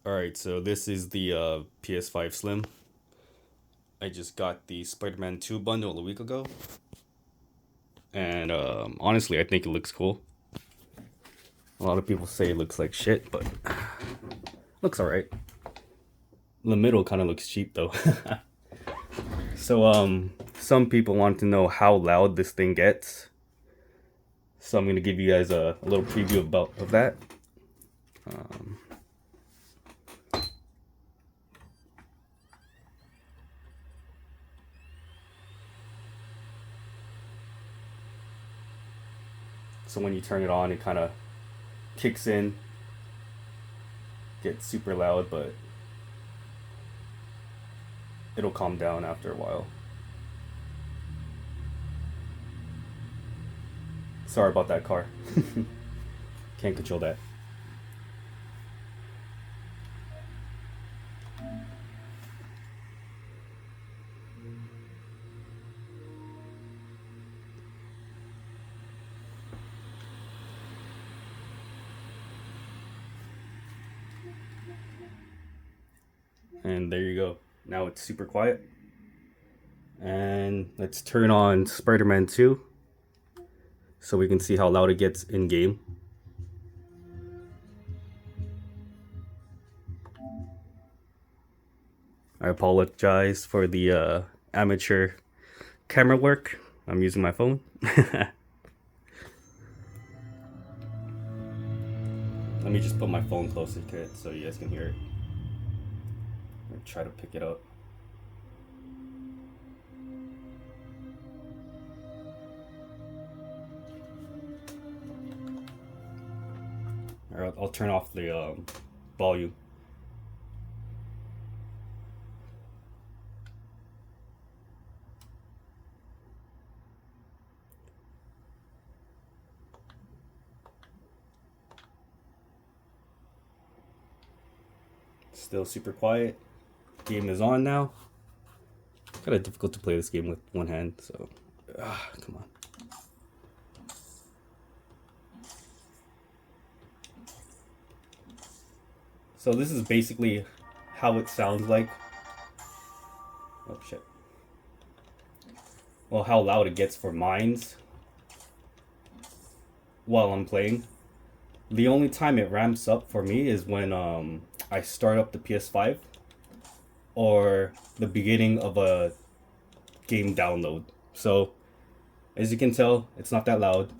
Alright, so this is the PS5 Slim. I just got the Spider-Man 2 bundle a week ago. And honestly, I think it looks cool. A lot of people say it looks like shit, but looks alright. The middle kind of looks cheap though. So some people want to know how loud this thing gets. So I'm going to give you guys a little preview of that. So when you turn it on, it kind of kicks in, gets super loud, but it'll calm down after a while. Sorry about that car. Can't control that. And there you go. Now it's super quiet. And let's turn on Spider-Man 2 so we can see how loud it gets in game. I apologize for the amateur camera work. I'm using my phone. Let me just put my phone closer to it so you guys can hear it. I'll try to pick it up. Alright, I'll turn off the volume. Still super quiet. Game is on now. Kind of difficult to play this game with one hand, so come on. So this is basically how it sounds like. Oh shit. Well, how loud it gets for mines while I'm playing. The only time it ramps up for me is when I start up the PS5 or the beginning of a game download. So as you can tell, it's not that loud.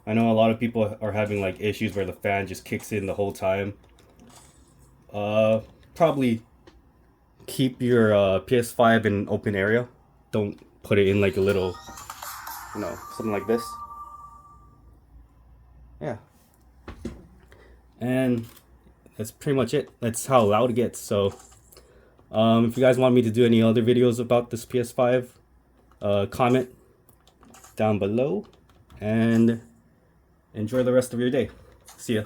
I know a lot of people are having like issues where the fan just kicks in the whole time. Probably keep your PS5 in an open area. Don't put it in like a little, something like this. Yeah. And that's pretty much it. That's how loud it gets. So if you guys want me to do any other videos about this PS5, comment down below and enjoy the rest of your day. See ya.